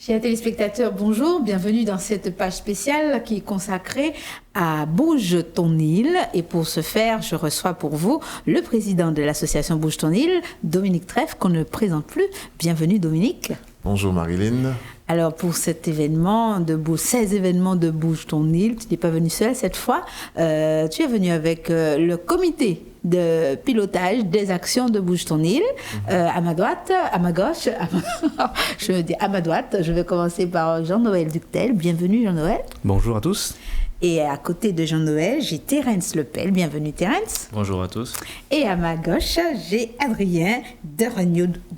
Chers téléspectateurs, bonjour, bienvenue dans cette page spéciale qui est consacrée à Bouge ton île. Et pour ce faire, je reçois pour vous le président de l'association Bouge ton île, Dominique Trèfle, qu'on ne présente plus. Bienvenue Dominique. Bonjour Marilyn. Alors pour cet événement, 16 événements de Bouge ton île, tu n'es pas venu seul cette fois, tu es venu avec le comité de pilotage des actions de Bouge ton île. À ma droite, à ma gauche, je dis à ma droite, je vais commencer par Jean-Noël Ductel. Bienvenue Jean-Noël. Bonjour à tous. Et à côté de Jean-Noël, j'ai Terence Lepel. Bienvenue Terence. Bonjour à tous. Et à ma gauche, j'ai Adrien de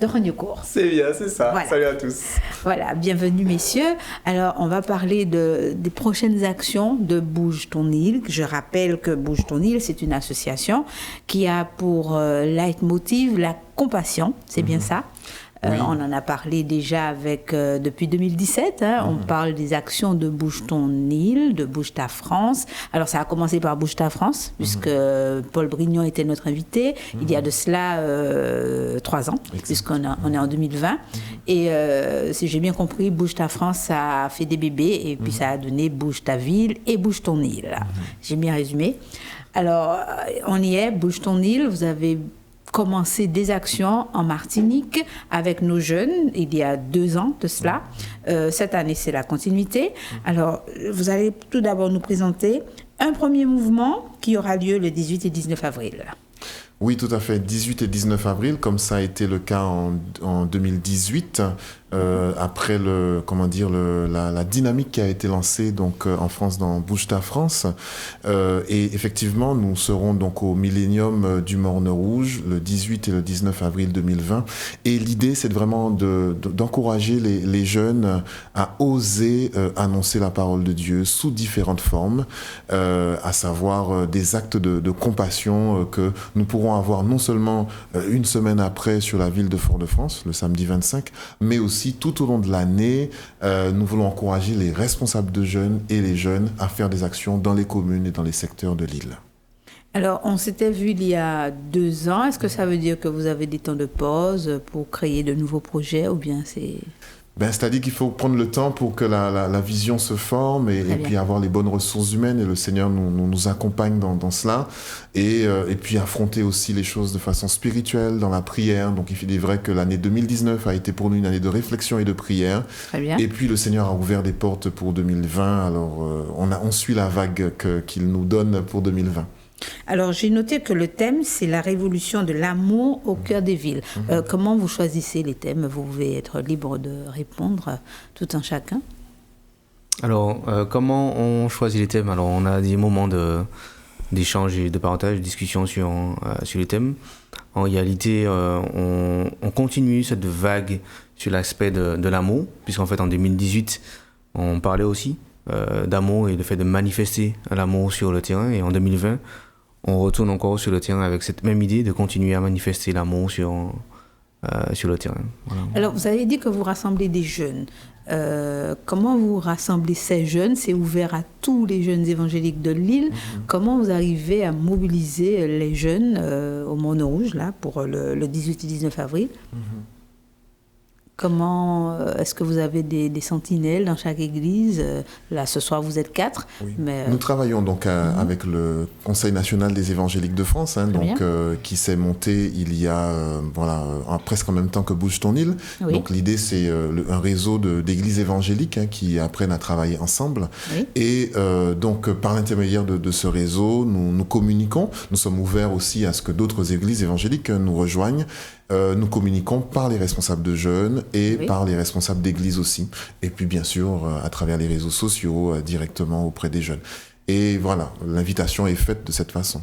Regnocourt. C'est bien, c'est ça. Voilà. Salut à tous. Voilà, bienvenue messieurs. Alors, on va parler des prochaines actions de Bouge ton île. Je rappelle que Bouge ton île, c'est une association qui a pour leitmotiv la compassion. C'est bien ça. Oui. On en a parlé déjà depuis 2017. On parle des actions de Bouge ton île, de Bouge ta France. Alors, ça a commencé par Bouge ta France, puisque Paul Brignon était notre invité. Il y a de cela 3 ans, puisqu'on est en 2020. Et si j'ai bien compris, Bouge ta France, ça a fait des bébés. Et puis, ça a donné Bouge ta ville et Bouge ton île. J'ai bien résumé. Alors, on y est, Bouge ton île. Vous avez commencé des actions en Martinique avec nos jeunes, il y a 2 ans de cela. Cette année, c'est la continuité. Alors, vous allez tout d'abord nous présenter un premier mouvement qui aura lieu le 18 et 19 avril. Oui, tout à fait. 18 et 19 avril, comme ça a été le cas en 2018, après la dynamique qui a été lancée donc en France dans Bouge ta France. Et effectivement, nous serons donc au Millénium du Morne Rouge le 18 et le 19 avril 2020. Et l'idée, c'est vraiment d'encourager les jeunes à oser annoncer la parole de Dieu sous différentes formes, à savoir des actes de compassion que nous pourrons avoir non seulement une semaine après sur la ville de Fort-de-France, le samedi 25, mais aussi tout au long de l'année. Nous voulons encourager les responsables de jeunes et les jeunes à faire des actions dans les communes et dans les secteurs de l'île. Alors, on s'était vu il y a 2 ans. Est-ce que ça veut dire que vous avez des temps de pause pour créer de nouveaux projets ou bien c'est... C'est-à-dire qu'il faut prendre le temps pour que la vision se forme et puis avoir les bonnes ressources humaines, et le Seigneur nous accompagne dans cela, et puis affronter aussi les choses de façon spirituelle dans la prière. Donc il est vrai que l'année 2019 a été pour nous une année de réflexion et de prière. Très bien. Et puis le Seigneur a ouvert des portes pour 2020, alors on suit la vague qu'il nous donne pour 2020. Alors, j'ai noté que le thème, c'est la révolution de l'amour au cœur des villes. Comment vous choisissez les thèmes? Vous pouvez être libre de répondre tout un chacun. Alors, comment on choisit les thèmes? Alors, on a des moments d'échange et de partage, de discussion sur les thèmes. En réalité, on continue cette vague sur l'aspect de l'amour, puisqu'en fait, en 2018, on parlait aussi d'amour et de fait de manifester l'amour sur le terrain. Et en 2020, on retourne encore sur le terrain avec cette même idée de continuer à manifester l'amour sur le terrain. Voilà. Alors, vous avez dit que vous rassemblez des jeunes. Comment vous rassemblez ces jeunes? C'est ouvert à tous les jeunes évangéliques de l'île. Comment vous arrivez à mobiliser les jeunes au Morne Rouge, là, pour le 18 et 19 avril? Comment est-ce que vous avez des sentinelles dans chaque église? Là, ce soir, vous êtes 4. Oui. Mais, Nous travaillons donc avec le Conseil national des évangéliques de France, qui s'est monté il y a presque en même temps que Bouge ton île. Oui. Donc l'idée, c'est un réseau d'églises évangéliques qui apprennent à travailler ensemble. Oui. Et donc par l'intermédiaire de ce réseau, nous communiquons. Nous sommes ouverts aussi à ce que d'autres églises évangéliques nous rejoignent. Nous communiquons par les responsables de jeunes et par les responsables d'église aussi. Et puis bien sûr, à travers les réseaux sociaux, directement auprès des jeunes. Et voilà, l'invitation est faite de cette façon.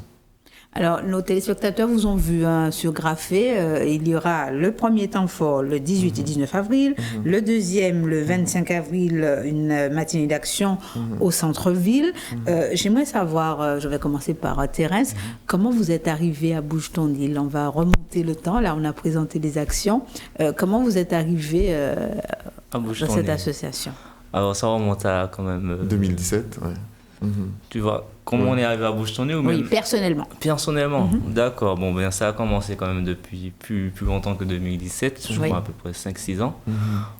Alors, nos téléspectateurs vous ont vu sur Graphé. Il y aura le premier temps fort le 18 et 19 avril, le deuxième le 25 avril, une matinée d'action au centre-ville. J'aimerais savoir, je vais commencer par Thérèse, comment vous êtes arrivé à Bouge ton île? On va remonter le temps, là on a présenté les actions. Comment vous êtes arrivé dans cette association? Alors ça remonte à quand même... 2017, ouais. Tu vois, comment on est arrivé à Bouche-ton-Nil ou Oui, même personnellement. personnellement. D'accord, bon, ben ça a commencé quand même depuis plus longtemps que 2017, je crois à peu près 5-6 ans,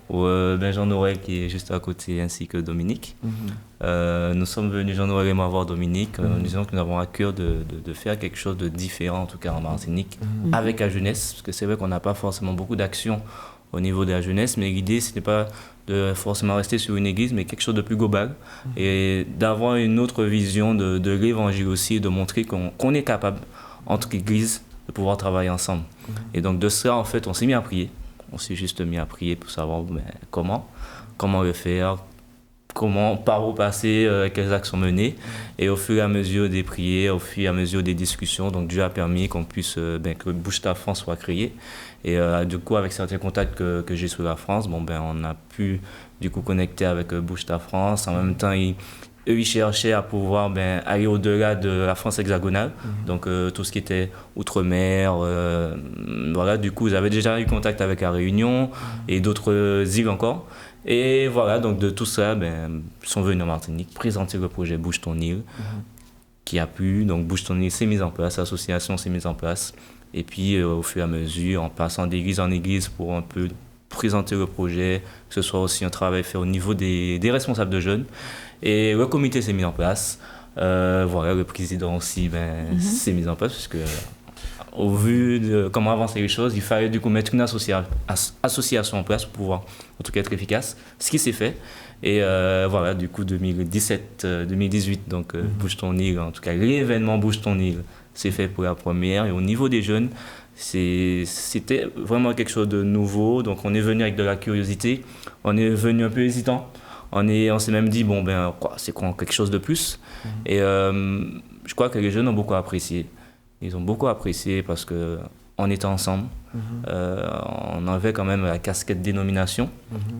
où Jean-Noël qui est juste à côté ainsi que Dominique. Nous sommes venus, Jean-Noël et moi, voir Dominique, en disant que nous avons à cœur de faire quelque chose de différent, en tout cas en Martinique, avec la jeunesse, parce que c'est vrai qu'on n'a pas forcément beaucoup d'actions au niveau de la jeunesse, mais l'idée, ce n'est pas de forcément rester sur une église, mais quelque chose de plus global, et d'avoir une autre vision de l'évangile aussi, et de montrer qu'on est capable, entre églises, de pouvoir travailler ensemble. Et donc de cela, en fait, on s'est mis à prier. On s'est juste mis à prier pour savoir comment le faire, par où passer, quelles actions mener. Et au fur et à mesure des prières, au fur et à mesure des discussions, donc Dieu a permis qu'on puisse, que Bouge ta France soit créé. Et du coup, avec certains contacts que j'ai sur la France, on a pu du coup connecter avec Bouge ta France. En même temps, ils cherchaient à pouvoir aller au-delà de la France hexagonale, donc tout ce qui était outre-mer. Voilà, du coup, ils avaient déjà eu contact avec la Réunion et d'autres îles encore. Et voilà, donc de tout ça, ils sont venus en Martinique présenter le projet Bouge ton île, qui a pu. Donc Bouge ton île s'est mise en place, l'association s'est mise en place. Et puis au fur et à mesure, en passant d'église en église pour un peu présenter le projet, que ce soit aussi un travail fait au niveau des responsables de jeunes. Et le comité s'est mis en place. Voilà, le président aussi s'est mis en place, parce que au vu de comment avancer les choses, il fallait du coup mettre une association en place pour pouvoir en tout cas être efficace, ce qui s'est fait. Et voilà, du coup 2017-2018, donc Bouge ton île, en tout cas l'événement Bouge ton île, c'est fait pour la première. Et au niveau des jeunes, c'était vraiment quelque chose de nouveau. Donc on est venu avec de la curiosité, on est venu un peu hésitant. On s'est même dit, c'est quoi, quelque chose de plus. Et je crois que les jeunes ont beaucoup apprécié. Ils ont beaucoup apprécié parce qu'on était ensemble. On avait quand même la casquette dénomination.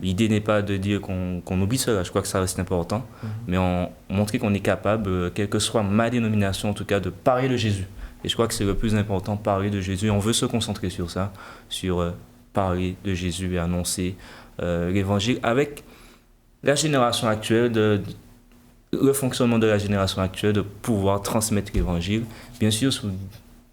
L'idée n'est pas de dire qu'on oublie cela, je crois que ça reste important. Mais on montrait qu'on est capable, quelle que soit ma dénomination en tout cas, de parler de Jésus. Et je crois que c'est le plus important, parler de Jésus. On veut se concentrer sur ça, sur parler de Jésus et annoncer l'évangile avec la génération actuelle, le fonctionnement de la génération actuelle, de pouvoir transmettre l'évangile, bien sûr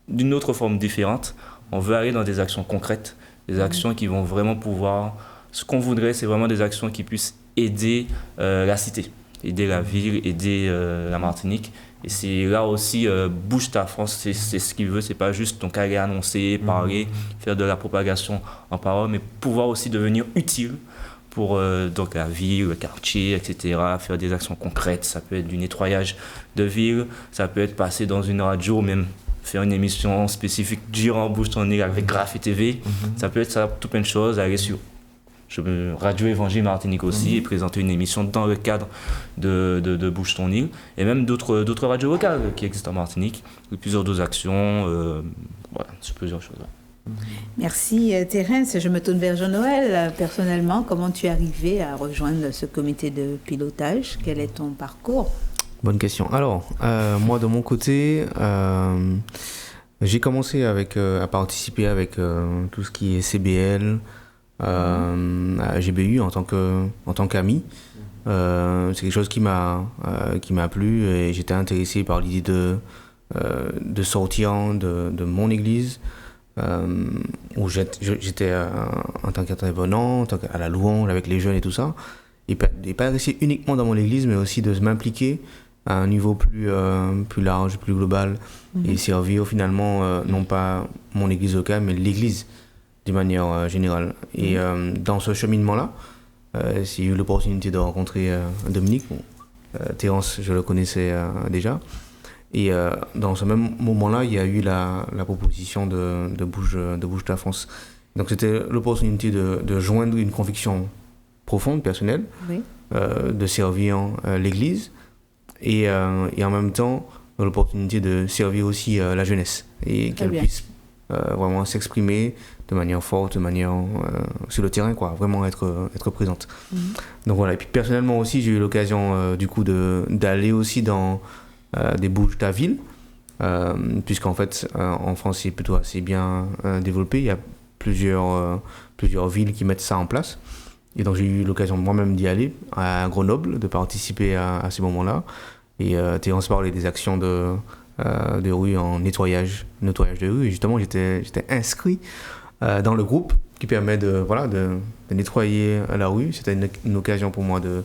d'une autre forme différente. On veut aller dans des actions concrètes, des actions qui vont vraiment pouvoir... Ce qu'on voudrait, c'est vraiment des actions qui puissent aider la cité, aider la ville, aider la Martinique. Et c'est là aussi, Bouge ta France, c'est ce qu'il veut, c'est pas juste donc aller annoncer, parler, faire de la propagation en parole, mais pouvoir aussi devenir utile pour donc la ville, le quartier, etc., faire des actions concrètes. Ça peut être du nettoyage de ville, ça peut être passer dans une radio, même faire une émission spécifique durant Bouge ton île avec Graph et TV. Ça peut être ça, tout plein de choses, aller sur Radio Évangile Martinique aussi et présenter une émission dans le cadre de Bouge ton île, et même d'autres radios locales qui existent en Martinique, plusieurs d'autres actions, voilà, sur plusieurs choses. Merci Thérèse. Je me tourne vers Jean-Noël. Personnellement, comment tu es arrivé à rejoindre ce comité de pilotage? Quel est ton parcours? Bonne question. Alors, moi de mon côté, j'ai commencé à participer avec tout ce qui est CBL, à GBU en tant qu'ami. C'est quelque chose qui m'a plu, et j'étais intéressé par l'idée de sortir de mon église, où j'étais en tant qu'intervenant, à la louange avec les jeunes et tout ça, et pas rester uniquement dans mon église, mais aussi de m'impliquer à un niveau plus large, plus global, et servir finalement non pas mon église locale, mais l'église de manière générale. Et dans ce cheminement-là, j'ai eu l'opportunité de rencontrer Dominique. Terence, je le connaissais déjà. Et dans ce même moment-là, il y a eu la proposition de Bouge ta France. Donc c'était l'opportunité de joindre une conviction profonde, personnelle, de servir l'Église, et en même temps l'opportunité de servir aussi la jeunesse, et qu'elle puisse vraiment s'exprimer de manière forte, de manière sur le terrain, quoi, vraiment être présente. Donc voilà. Et puis personnellement aussi, j'ai eu l'occasion du coup d'aller aussi dans des Bouge ta ville, puisqu'en fait en France c'est plutôt assez bien développé. Il y a plusieurs villes qui mettent ça en place, et donc j'ai eu l'occasion moi-même d'y aller à Grenoble, de participer à ces moments-là. Et Terence parlait des actions de rue en nettoyage de rue. Et justement, j'étais inscrit dans le groupe qui permet de nettoyer la rue. C'était une occasion pour moi de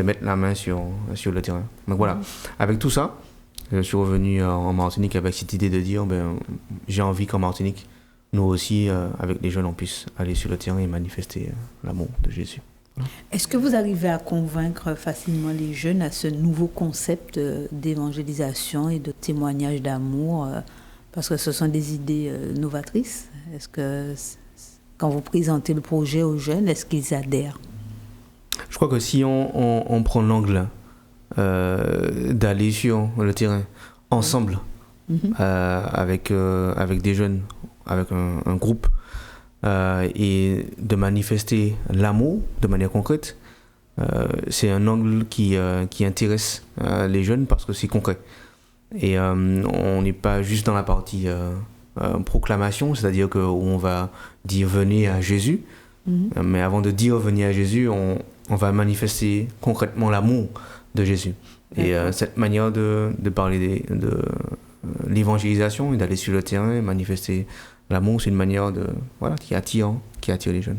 mettre la main sur le terrain. Donc voilà, avec tout ça, je suis revenu en Martinique avec cette idée de dire j'ai envie qu'en Martinique, nous aussi, avec les jeunes, on puisse aller sur le terrain et manifester l'amour de Jésus. Est-ce que vous arrivez à convaincre facilement les jeunes à ce nouveau concept d'évangélisation et de témoignage d'amour, parce que ce sont des idées novatrices? Est-ce que quand vous présentez le projet aux jeunes, est-ce qu'ils adhèrent? Je crois que si on prend l'angle d'aller sur le terrain ensemble, avec des jeunes, avec un groupe, et de manifester l'amour de manière concrète, c'est un angle qui intéresse les jeunes parce que c'est concret. Et on n'est pas juste dans la partie proclamation, c'est-à-dire où on va dire venez à Jésus, mais avant de dire venez à Jésus, on va manifester concrètement l'amour de Jésus. Et cette manière de parler de l'évangélisation et d'aller sur le terrain et manifester l'amour, c'est une manière qui attire les jeunes.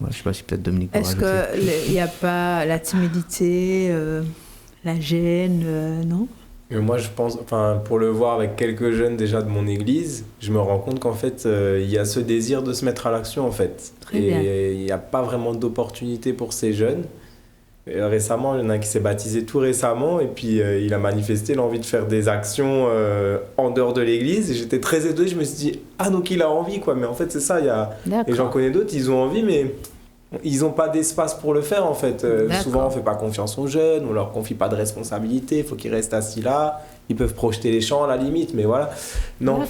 Voilà, je ne sais pas si peut-être Dominique peut rajouter. Est-ce qu'il n'y a pas la timidité, la gêne, non? Moi, je pense, pour le voir avec quelques jeunes déjà de mon église, je me rends compte qu'en fait, il y a ce désir de se mettre à l'action, en fait. Et il n'y a pas vraiment d'opportunité pour ces jeunes. Et récemment, il y en a un qui s'est baptisé tout récemment, et puis il a manifesté l'envie de faire des actions en dehors de l'église. Et j'étais très étonné, je me suis dit, donc il a envie, quoi. Mais en fait, c'est ça, et j'en connais d'autres, ils ont envie, mais ils n'ont pas d'espace pour le faire, en fait. Souvent, on ne fait pas confiance aux jeunes, on ne leur confie pas de responsabilité, il faut qu'ils restent assis là, ils peuvent projeter les champs à la limite, mais voilà. Non,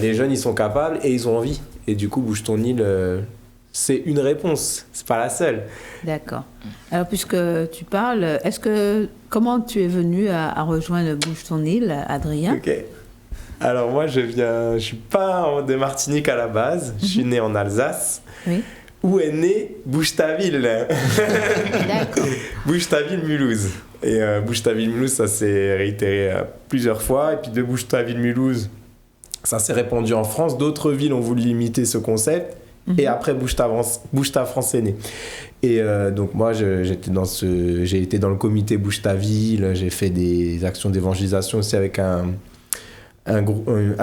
les jeunes, ils sont capables et ils ont envie. Et du coup, Bouge ton île, c'est une réponse, c'est pas la seule. D'accord. Alors, puisque tu parles, comment tu es venu à rejoindre Bouge ton île, Adrien? Ok. Alors moi, je suis pas de Martinique à la base, je suis né en Alsace. Oui. Où est né Bouge ta ville. D'accord. Bouge ta ville Mulhouse. Et Bouge ta ville Mulhouse, ça s'est réitéré plusieurs fois. Et puis de Bouge ta ville Mulhouse, ça s'est répandu en France. D'autres villes ont voulu imiter ce concept. Et après, Bouge ta France est né. Et donc moi, j'ai été dans le comité Bouge ta ville. J'ai fait des actions d'évangélisation aussi avec un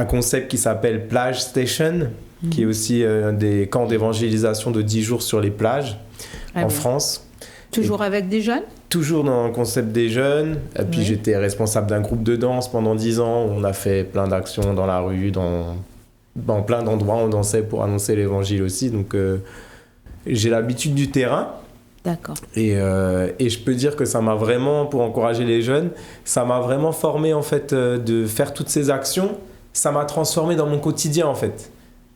concept qui s'appelle Plage Station, qui est aussi des camps d'évangélisation de 10 jours sur les plages en France. Toujours avec des jeunes? Toujours dans le concept des jeunes. Et puis j'étais responsable d'un groupe de danse pendant 10 ans. On a fait plein d'actions dans la rue, dans plein d'endroits. On dansait pour annoncer l'évangile aussi. Donc j'ai l'habitude du terrain. D'accord. Et je peux dire que ça m'a vraiment, pour encourager les jeunes, ça m'a vraiment formé en fait de faire toutes ces actions. Ça m'a transformé dans mon quotidien en fait.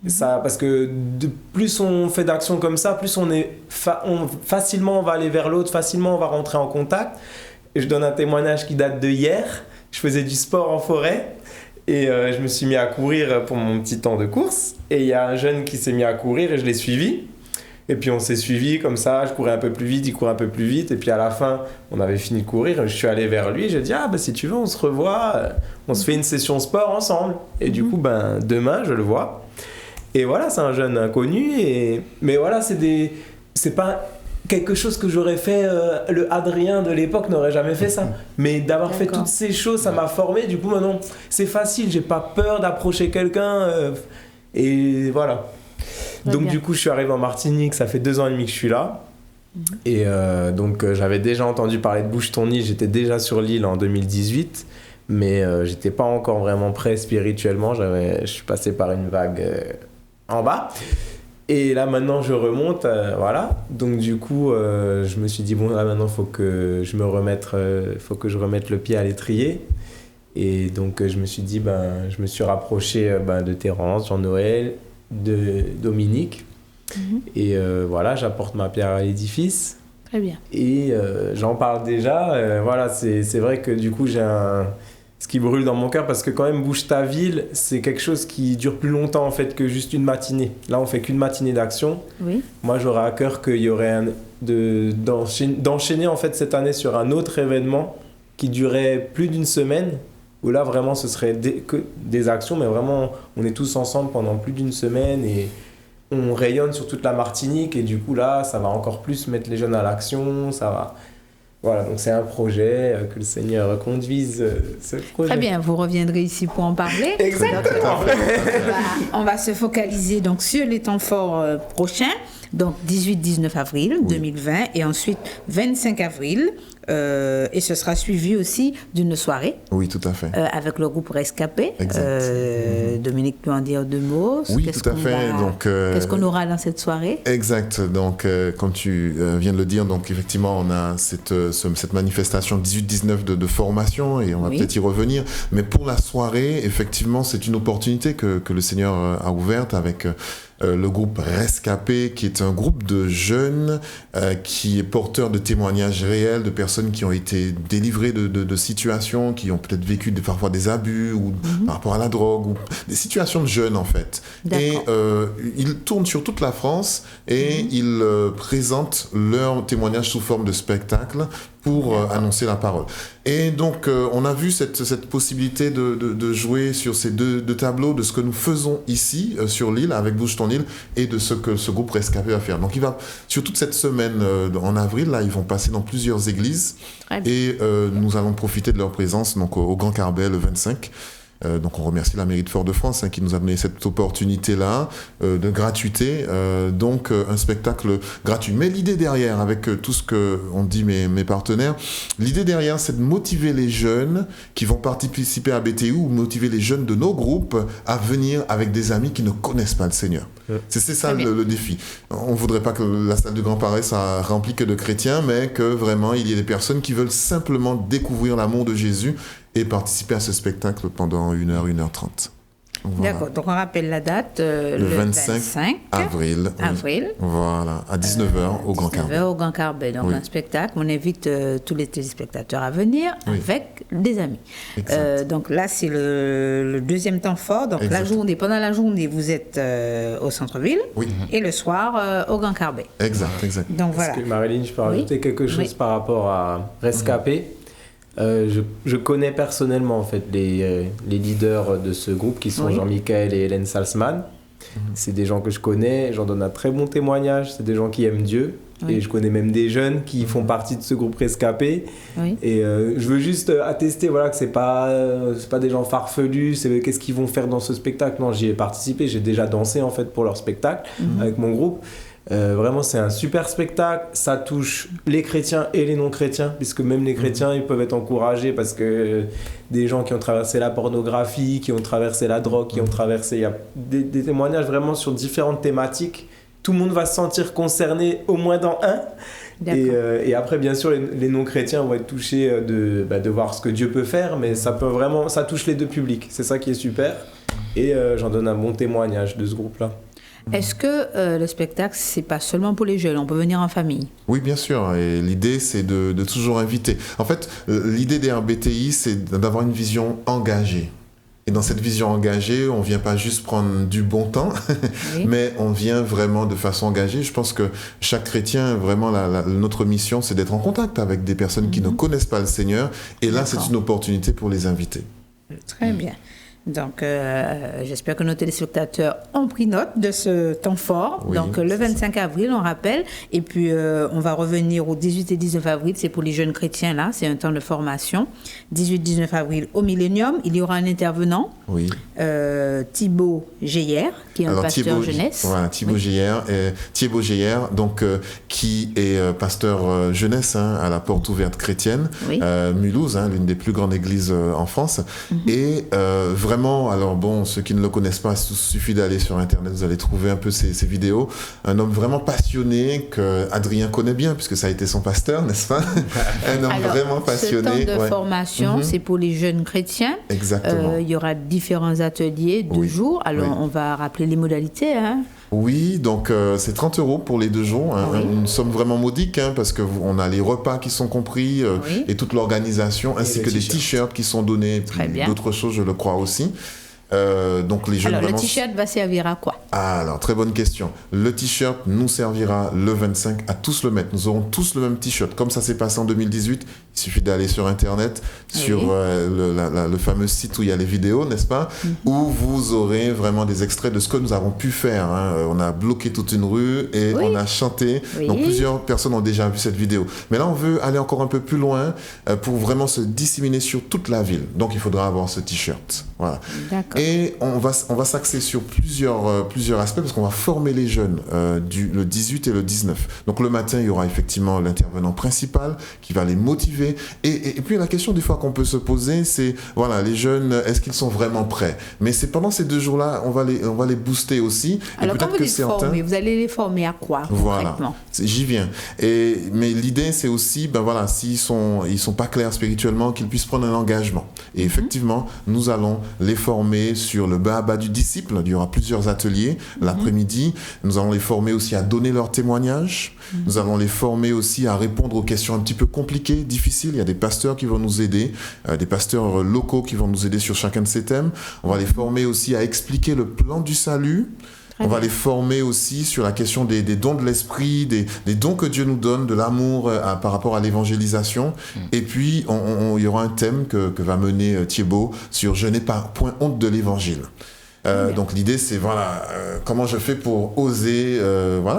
Ça, parce que plus on fait d'actions comme ça, plus facilement on va aller vers l'autre, facilement on va rentrer en contact. Et je donne un témoignage qui date de hier. Je faisais du sport en forêt et je me suis mis à courir pour mon petit temps de course. Et il y a un jeune qui s'est mis à courir et je l'ai suivi. Et puis on s'est suivi comme ça, je courais un peu plus vite, il courait un peu plus vite. Et puis à la fin, on avait fini de courir, je suis allé vers lui, j'ai dit si tu veux, on se revoit, on se fait une session sport ensemble. Et du coup, demain, je le vois. Et voilà, c'est un jeune inconnu. Mais voilà, c'est pas quelque chose que j'aurais fait, le Adrien de l'époque n'aurait jamais fait ça. Mais d'avoir fait toutes ces choses, ça m'a formé. Du coup, maintenant, c'est facile, j'ai pas peur d'approcher quelqu'un. Et voilà. Donc du coup, je suis arrivé en Martinique, ça fait 2 ans et demi que je suis là. Et donc j'avais déjà entendu parler de Bouge ton île, j'étais déjà sur l'île en 2018. Mais j'étais pas encore vraiment prêt spirituellement, je suis passé par une vague en bas. Et là maintenant je remonte, voilà. Donc du coup je me suis dit là maintenant faut que je remette le pied à l'étrier. Et donc je me suis dit je me suis rapproché de Terence, Jean-Noël, de Dominique. Et voilà, j'apporte ma pierre à l'édifice. Très bien. Et j'en parle déjà. Voilà, c'est vrai que du coup j'ai ce qui brûle dans mon cœur, parce que quand même Bouge ta ville, c'est quelque chose qui dure plus longtemps en fait que juste une matinée. Là on fait qu'une matinée d'action. Oui. Moi j'aurais à cœur qu'il y aurait d'enchaîner en fait cette année sur un autre événement qui durait plus d'une semaine, où là vraiment ce serait que des actions, mais vraiment on est tous ensemble pendant plus d'une semaine et on rayonne sur toute la Martinique et du coup là ça va encore plus mettre les jeunes à l'action, ça va... Voilà, donc c'est un projet que le Seigneur conduise ce projet. Très bien, vous reviendrez ici pour en parler. Exactement. On va se focaliser donc sur les temps forts prochains, donc 18-19 avril 2020 et ensuite 25 avril. Et ce sera suivi aussi d'une soirée. Oui, tout à fait. Avec le groupe Rescapé. Exact. Dominique peut en dire 2 mots. Oui, tout à fait. Donc, qu'est-ce qu'on aura dans cette soirée? Exact. Donc, comme tu viens de le dire, donc effectivement, on a cette manifestation 18-19 de formation et on va peut-être y revenir. Mais pour la soirée, effectivement, c'est une opportunité que le Seigneur a ouverte avec le groupe Rescapé, qui est un groupe de jeunes qui est porteur de témoignages réels de personnes qui ont été délivrées de situations, qui ont peut-être vécu parfois des abus ou par rapport à la drogue, ou des situations de jeunes en fait. Et ils tournent sur toute la France et ils présentent leurs témoignages sous forme de spectacle pour annoncer la parole. Et donc, on a vu cette possibilité de jouer sur ces deux tableaux de ce que nous faisons ici, sur l'île, avec Bouge ton île, et de ce que ce groupe Rescapé va faire. Donc, sur toute cette semaine, en avril, là, ils vont passer dans plusieurs églises, et nous allons profiter de leur présence donc, au Grand Carbet le 25. Donc on remercie la mairie de Fort-de-France qui nous a donné cette opportunité-là de gratuité, donc un spectacle gratuit. Mais l'idée derrière, avec tout ce qu'ont dit mes partenaires, l'idée derrière c'est de motiver les jeunes qui vont participer à BTU ou motiver les jeunes de nos groupes à venir avec des amis qui ne connaissent pas le Seigneur. C'est ça le défi. On ne voudrait pas que la salle du Grand Paris soit remplie que de chrétiens, mais que vraiment il y ait des personnes qui veulent simplement découvrir l'amour de Jésus et participer à ce spectacle pendant 1h, 1h30. Voilà. D'accord, donc on rappelle la date, le 25 avril. Voilà, à 19h au Grand Carbet. 19h au Grand Carbet, donc un spectacle. On invite tous les téléspectateurs à venir avec des amis. Donc là, c'est le deuxième temps fort. Donc pendant la journée, vous êtes au centre-ville et le soir au Grand Carbet. Exact. Donc voilà. Est-ce que Marilyn, je peux rajouter quelque chose par rapport à Rescapé? Je connais personnellement en fait les leaders de ce groupe qui sont Jean-Michel et Hélène Salzman. C'est des gens que je connais, j'en donne un très bon témoignage, c'est des gens qui aiment Dieu. Et je connais même des jeunes qui font partie de ce groupe Rescapé. Et je veux juste attester que c'est pas des gens farfelus, c'est qu'est-ce qu'ils vont faire dans ce spectacle. Non, j'y ai participé, j'ai déjà dansé en fait pour leur spectacle avec mon groupe. Vraiment, c'est un super spectacle. Ça touche les chrétiens et les non-chrétiens, puisque même les chrétiens, ils peuvent être encouragés parce que des gens qui ont traversé la pornographie, qui ont traversé la drogue, qui ont traversé... Il y a des témoignages vraiment sur différentes thématiques. Tout le monde va se sentir concerné au moins dans un. Et après, bien sûr, les non-chrétiens vont être touchés de voir ce que Dieu peut faire, mais ça touche les deux publics. C'est ça qui est super. Et j'en donne un bon témoignage de ce groupe-là. Est-ce que le spectacle, c'est pas seulement pour les jeunes, on peut venir en famille? Oui, bien sûr. Et l'idée, c'est de toujours inviter. En fait, l'idée des RBTI, c'est d'avoir une vision engagée. Et dans cette vision engagée, on ne vient pas juste prendre du bon temps, mais on vient vraiment de façon engagée. Je pense que chaque chrétien, vraiment, notre mission, c'est d'être en contact avec des personnes qui ne connaissent pas le Seigneur. Et là, c'est une opportunité pour les inviter. Très bien. Donc, j'espère que nos téléspectateurs ont pris note de ce temps fort. Donc, le 25 avril, on rappelle. Et puis, on va revenir au 18 et 19 avril. C'est pour les jeunes chrétiens, là. C'est un temps de formation. 18-19 avril, au Millénium. Il y aura un intervenant. Thibaut Geyer, qui est un pasteur jeunesse. Voilà, Thibaut Geyer, donc, qui est pasteur jeunesse à la Porte Ouverte Chrétienne, Mulhouse, l'une des plus grandes églises en France. Et vraiment, alors bon, ceux qui ne le connaissent pas, il suffit d'aller sur Internet, vous allez trouver un peu ses vidéos. Un homme vraiment passionné, que Adrien connaît bien, puisque ça a été son pasteur, n'est-ce pas? Un homme vraiment passionné. Ce temps de formation, c'est pour les jeunes chrétiens. Exactement. Il y aura différents ateliers, 2 jours. Alors, on va rappeler les modalités. Oui, donc c'est 30 € pour les 2 jours, une somme vraiment modique, parce qu'on a les repas qui sont compris et toute l'organisation, ainsi que des t-shirts qui sont donnés, d'autres choses, je le crois aussi. Donc les jeunes alors, vraiment... le t-shirt va servir à quoi? Alors, très bonne question. Le t-shirt nous servira le 25 à tous le mettre. Nous aurons tous le même t-shirt. Comme ça s'est passé en 2018, il suffit d'aller sur Internet, sur le fameux site où il y a les vidéos, n'est-ce pas? Où vous aurez vraiment des extraits de ce que nous avons pu faire. On a bloqué toute une rue et on a chanté. Donc, plusieurs personnes ont déjà vu cette vidéo. Mais là, on veut aller encore un peu plus loin pour vraiment se disséminer sur toute la ville. Donc, il faudra avoir ce t-shirt. Voilà. D'accord. Et on va s'axer sur plusieurs aspects parce qu'on va former les jeunes le 18 et le 19. Donc le matin, il y aura effectivement l'intervenant principal qui va les motiver. Et puis la question des fois qu'on peut se poser, c'est voilà, les jeunes, est-ce qu'ils sont vraiment prêts? Mais c'est pendant ces 2 jours-là, on va les booster aussi. Alors quand vous dites former, vous allez les former à quoi? Voilà, j'y viens. Mais l'idée, c'est aussi, ben voilà, s'ils sont pas clairs spirituellement, qu'ils puissent prendre un engagement. Et effectivement, nous allons les former sur le bas du disciple. Il y aura plusieurs ateliers l'après-midi. Nous allons les former aussi à donner leur témoignage. Nous allons les former aussi à répondre aux questions un petit peu compliquées, difficiles. Il y a des pasteurs qui vont nous aider, des pasteurs locaux qui vont nous aider sur chacun de ces thèmes. On va les former aussi à expliquer le plan du salut. On va les former aussi sur la question des dons de l'esprit, des dons que Dieu nous donne, de l'amour par rapport à l'évangélisation. Et puis, il y aura un thème que va mener Thibaut sur « Je n'ai pas point honte de l'évangile ». Donc l'idée c'est comment je fais pour oser,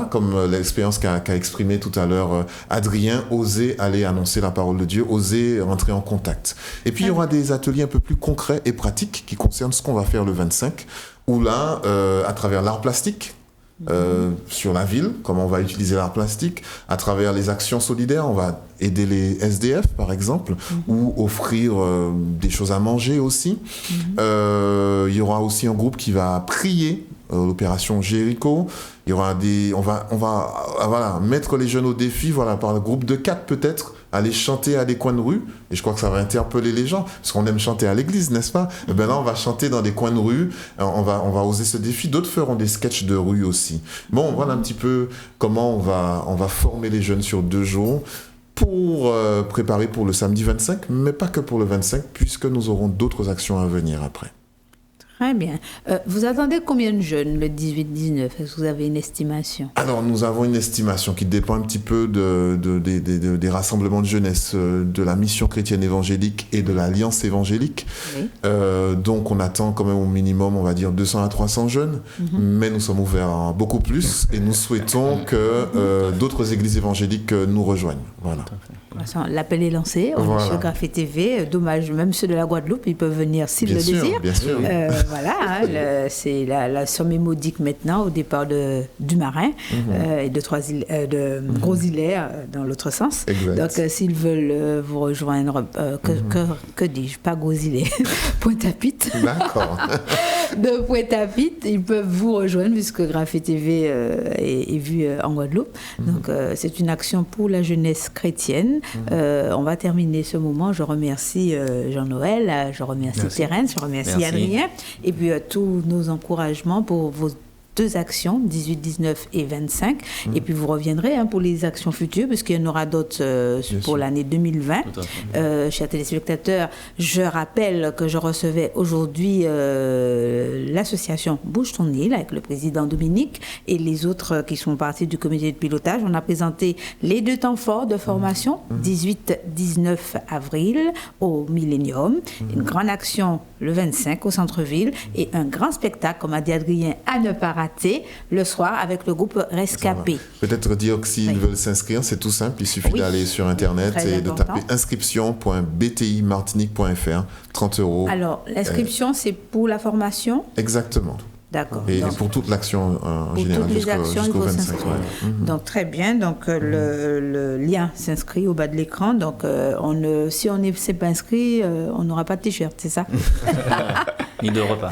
comme l'expérience qu'a exprimé tout à l'heure Adrien, oser aller annoncer la parole de Dieu, oser rentrer en contact. Et puis il y aura des ateliers un peu plus concrets et pratiques qui concernent ce qu'on va faire le 25, où là, à travers l'art plastique, sur la ville, comment on va utiliser l'art plastique, à travers les actions solidaires, on va aider les SDF par exemple, ou offrir des choses à manger aussi. Il y aura aussi un groupe qui va prier, l'opération Jéricho. Il y aura on va mettre les jeunes au défi, par le groupe de 4 peut-être, aller chanter à des coins de rue. Et je crois que ça va interpeller les gens, parce qu'on aime chanter à l'église, n'est-ce pas? Et bien là, on va chanter dans des coins de rue, on va oser ce défi. D'autres feront des sketchs de rue aussi. Bon, voilà un petit peu comment on va former les jeunes sur 2 jours pour préparer pour le samedi 25, mais pas que pour le 25, puisque nous aurons d'autres actions à venir après. Très bien. Vous attendez combien de jeunes le 18-19? Est-ce que vous avez une estimation? Alors, nous avons une estimation qui dépend un petit peu des rassemblements de jeunesse, de la mission chrétienne évangélique et de l'Alliance évangélique. Oui. Donc, on attend quand même au minimum, on va dire, 200 à 300 jeunes. Mais nous sommes ouverts à beaucoup plus et nous souhaitons que d'autres églises évangéliques nous rejoignent. Voilà. L'appel est lancé, on est sur Graphie TV. Dommage, même ceux de la Guadeloupe, ils peuvent venir s'ils le désirent. Bien sûr. C'est la somme est modique maintenant au départ du Marin et de Gros-Îlet dans l'autre sens. Exact. Donc s'ils veulent vous rejoindre, que dis-je, pas Gros-Îlet, Pointe-à-Pitre. D'accord. De Pointe-à-Pitre, ils peuvent vous rejoindre puisque Graphie TV est vu en Guadeloupe. Donc c'est une action pour la jeunesse chrétienne. On va terminer ce moment. Je remercie Jean-Noël, je remercie Thérèse, je remercie Adrien. Et puis tous nos encouragements pour vos 2 actions, 18, 19 et 25. Et puis vous reviendrez pour les actions futures, puisqu'il y en aura d'autres pour l'année 2020. Chers téléspectateurs, je rappelle que je recevais aujourd'hui l'association Bouge ton île avec le président Dominique et les autres qui sont partis du comité de pilotage. On a présenté les 2 temps forts de formation, 18-19 avril au Millennium, une grande action le 25 au centre-ville et un grand spectacle, comme a dit Adrien, à ne pas rater le soir avec le groupe Rescapé. Peut-être dire que s'ils veulent s'inscrire, c'est tout simple, il suffit d'aller sur Internet et de taper inscription.btimartinique.fr, 30 €. Alors, l'inscription, c'est pour la formation? Exactement. D'accord. Et donc, pour toute l'action en général, jusqu'au 25. Donc, très bien. Donc, le lien s'inscrit au bas de l'écran. Donc, si on ne s'est pas inscrit, on n'aura pas de t-shirt, c'est ça? Ni de repas.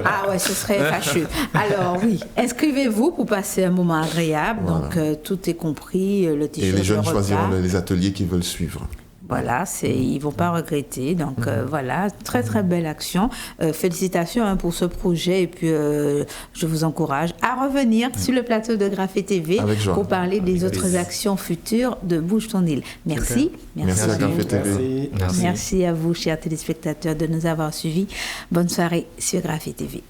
Ah ouais, ce serait fâcheux. Alors, oui, inscrivez-vous pour passer un moment agréable. Voilà. Donc, tout est compris, le t-shirt, et les jeunes choisiront les ateliers qu'ils veulent suivre. Voilà, ils vont pas regretter. Donc voilà, très très belle action. Félicitations pour ce projet et puis je vous encourage à revenir sur le plateau de Graphé TV pour parler des autres actions futures de Bouge ton île. Merci. Merci à Graphé TV. Merci à vous, chers téléspectateurs, de nous avoir suivis. Bonne soirée sur Graphé TV.